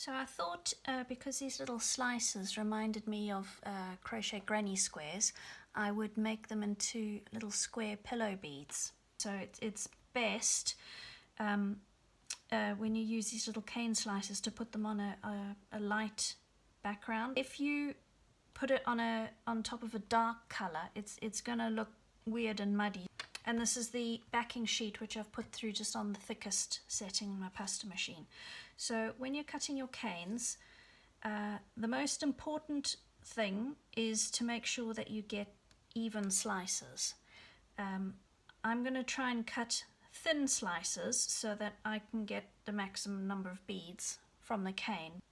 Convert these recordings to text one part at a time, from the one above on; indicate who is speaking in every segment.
Speaker 1: So I thought because these little slices reminded me of crochet granny squares, I would make them into little square pillow beads. So it's best when you use these little cane slices to put them on a light background. If you put it on top of a dark color, it's gonna look weird and muddy. And this is the backing sheet which I've put through just on the thickest setting on my pasta machine. So when you're cutting your canes, the most important thing is to make sure that you get even slices. I'm going to try and cut thin slices so that I can get the maximum number of beads from the cane.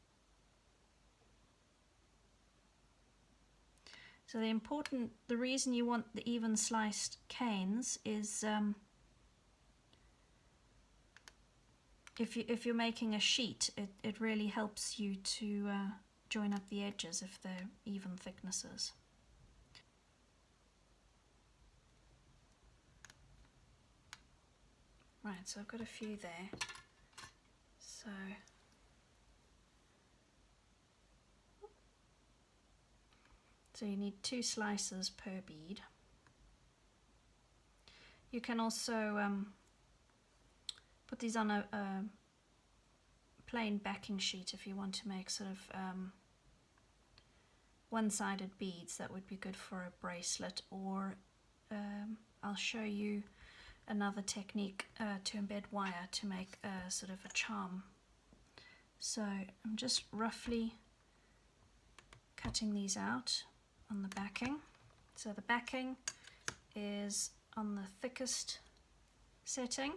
Speaker 1: So the reason you want the even sliced canes is if you're making a sheet, it really helps you to join up the edges if they're even thicknesses. Right, so I've got a few there. So you need 2 slices per bead. You can also put these on a plain backing sheet if you want to make sort of one-sided beads. That would be good for a bracelet, or I'll show you another technique to embed wire to make a sort of a charm. So I'm just roughly cutting these out on the backing. So the backing is on the thickest setting.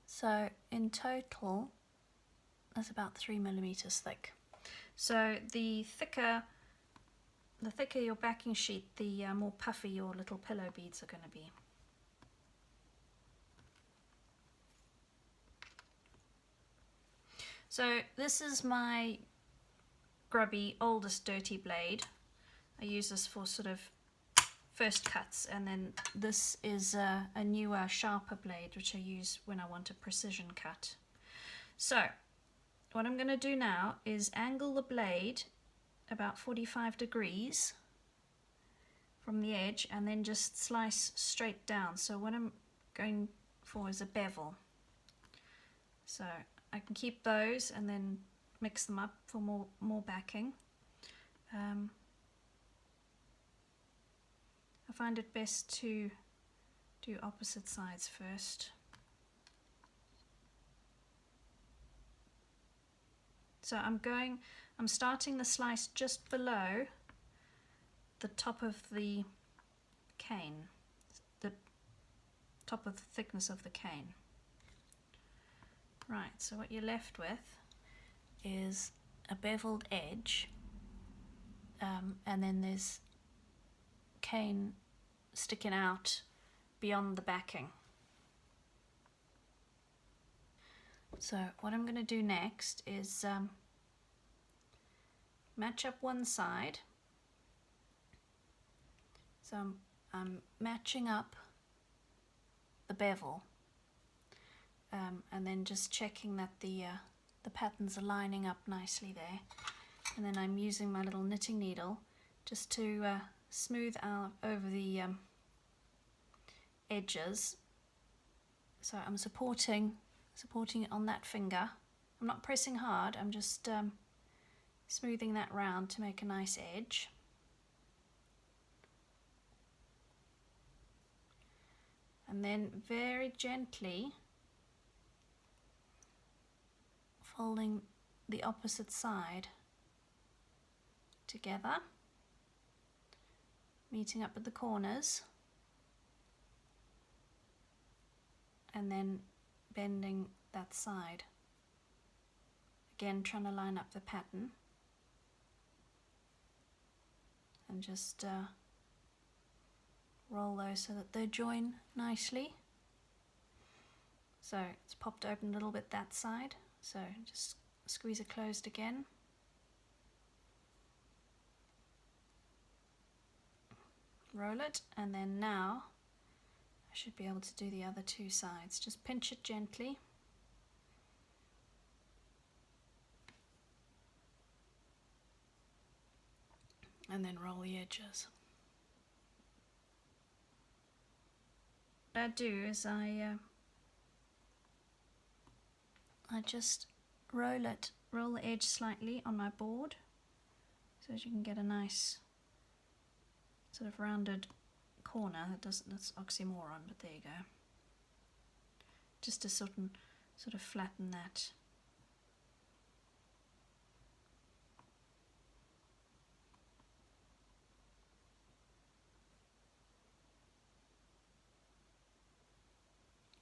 Speaker 1: So in total, that's about 3 millimeters thick. So the thicker your backing sheet, the more puffy your little pillow beads are going to be. So this is my grubby, oldest dirty blade. I use this for sort of first cuts, and then this is a newer, sharper blade which I use when I want a precision cut. So what I'm going to do now is angle the blade about 45 degrees from the edge and then just slice straight down. So what I'm going for is a bevel. So I can keep those and then mix them up for more backing. I find it best to do opposite sides first. So I'm starting the slice just below the top of the cane, the top of the thickness of the cane. Right, so what you're left with is a beveled edge, and then there's cane sticking out beyond the backing. So what I'm going to do next is match up one side. So I'm matching up the bevel, and then just checking that the patterns are lining up nicely there. And then I'm using my little knitting needle just to smooth out over the edges. So I'm supporting it on that finger. I'm not pressing hard, I'm just smoothing that round to make a nice edge. And then very gently folding the opposite side together, meeting up at the corners, and then bending that side. Again, trying to line up the pattern, and just roll those so that they join nicely. So it's popped open a little bit that side, so just squeeze it closed again. Roll it, and then now I should be able to do the other 2 sides. Just pinch it gently and then roll the edges. What I do is I just roll the edge slightly on my board so that you can get a nice sort of rounded corner. That's oxymoron, but there you go. Just to sort of flatten that.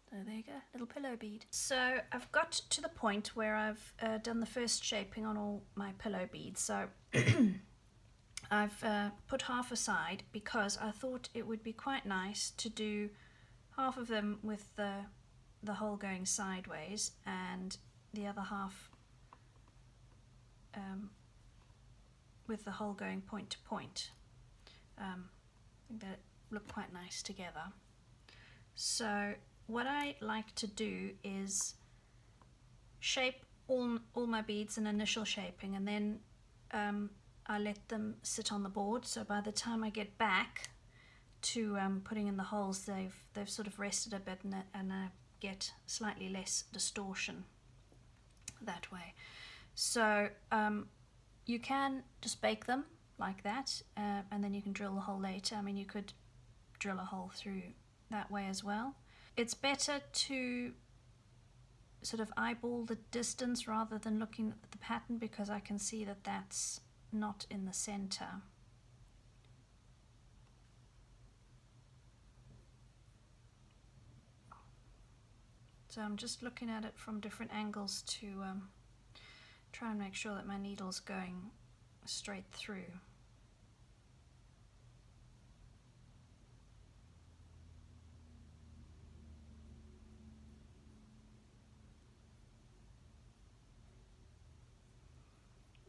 Speaker 1: So there you go, little pillow bead. So I've got to the point where I've done the first shaping on all my pillow beads. So I've put half aside because I thought it would be quite nice to do half of them with the hole going sideways and the other half with the hole going point to point. I think that look quite nice together. So what I like to do is shape all my beads in initial shaping, and then I let them sit on the board, so by the time I get back to putting in the holes, they've sort of rested a bit, and I get slightly less distortion that way. So you can just bake them like that, and then you can drill the hole later. I mean, you could drill a hole through that way as well. It's better to sort of eyeball the distance rather than looking at the pattern, because I can see that that's not in the center. So I'm just looking at it from different angles to try and make sure that my needle's going straight through.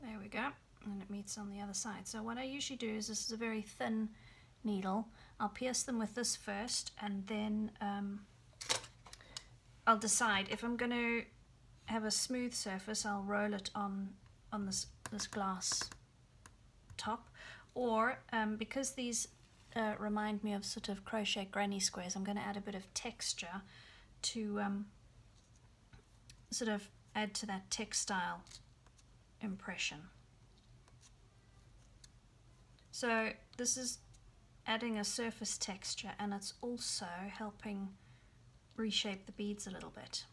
Speaker 1: There we go, and it meets on the other side. So what I usually do is, this is a very thin needle, I'll pierce them with this first, and then I'll decide if I'm going to have a smooth surface, I'll roll it on this glass top, or because these remind me of sort of crochet granny squares, I'm going to add a bit of texture to sort of add to that textile impression. So this is adding a surface texture, and it's also helping reshape the beads a little bit.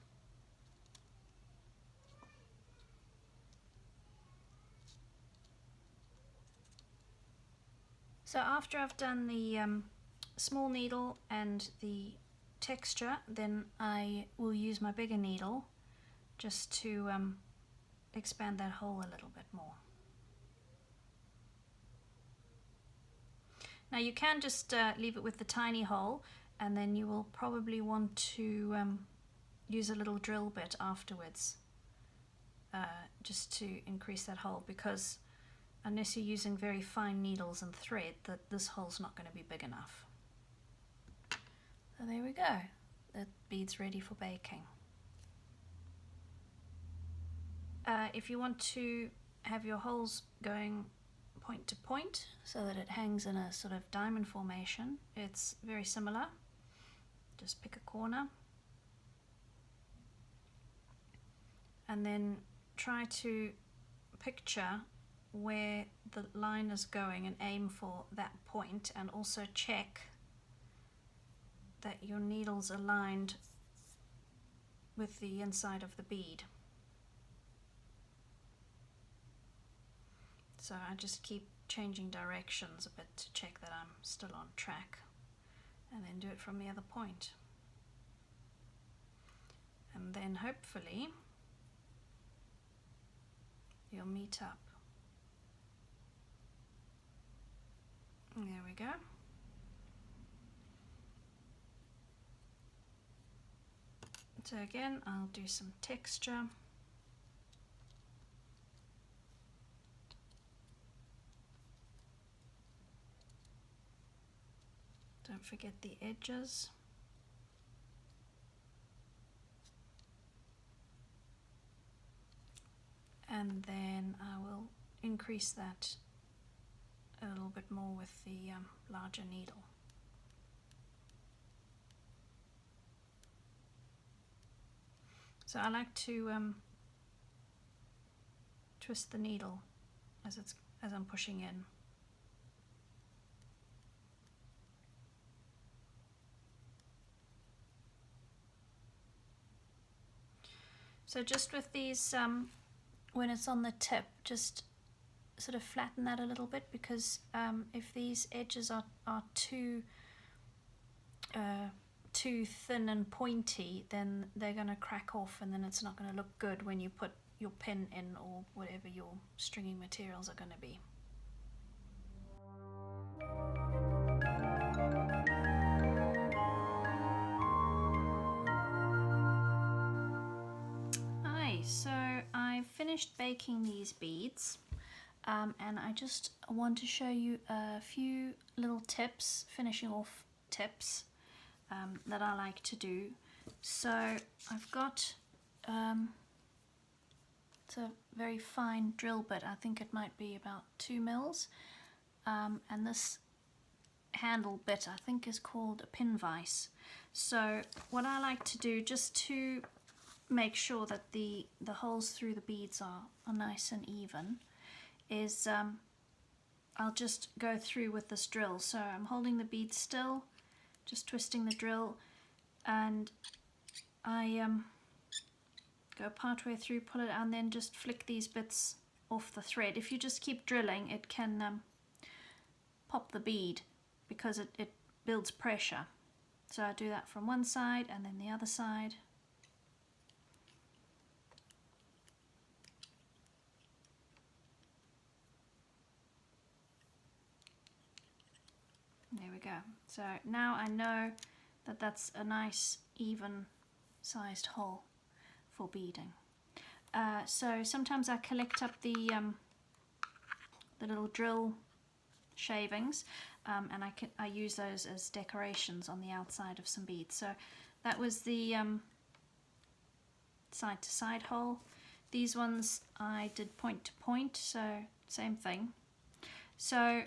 Speaker 1: So after I've done the small needle and the texture, then I will use my bigger needle just to expand that hole a little bit more. Now you can just leave it with the tiny hole, and then you will probably want to use a little drill bit afterwards just to increase that hole, because unless you're using very fine needles and thread, this hole's not going to be big enough. So there we go, the bead's ready for baking. If you want to have your holes going point to point so that it hangs in a sort of diamond formation, it's very similar. Just pick a corner and then try to picture where the line is going and aim for that point, and also check that your needle's aligned with the inside of the bead. So I just keep changing directions a bit to check that I'm still on track, and then do it from the other point. And then hopefully you'll meet up. There we go. So again, I'll do some texture. Don't forget the edges. And then I will increase that a little bit more with the larger needle. So I like to twist the needle as I'm pushing in. So just with these, when it's on the tip, just sort of flatten that a little bit, because if these edges are too thin and pointy, then they're going to crack off, and then it's not going to look good when you put your pin in or whatever your stringing materials are going to be. Hi, so I finished baking these beads, and I just want to show you a few little tips, finishing off tips that I like to do. So I've got it's a very fine drill bit. I think it might be about 2 mils, and this handle bit I think is called a pin vise. So what I like to do, just to make sure that the holes through the beads are nice and even, is I'll just go through with this drill. So I'm holding the bead still, just twisting the drill, and I go part way through, pull it out, and then just flick these bits off the thread. If you just keep drilling, it can pop the bead because it builds pressure. So I do that from one side and then the other side. There we go. So now I know that that's a nice even sized hole for beading. So sometimes I collect up the little drill shavings, and I use those as decorations on the outside of some beads. So that was the side to side hole. These ones I did point to point, so same thing. So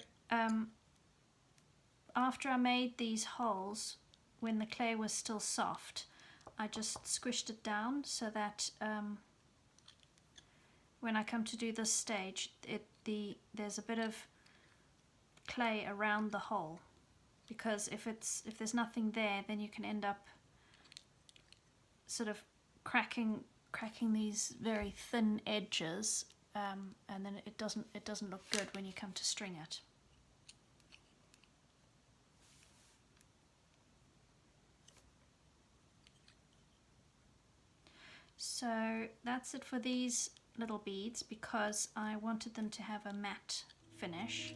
Speaker 1: after I made these holes, when the clay was still soft, I just squished it down so that when I come to do this stage, there's a bit of clay around the hole, because if there's nothing there, then you can end up sort of cracking these very thin edges, and then it doesn't look good when you come to string it. So that's it for these little beads, because I wanted them to have a matte finish.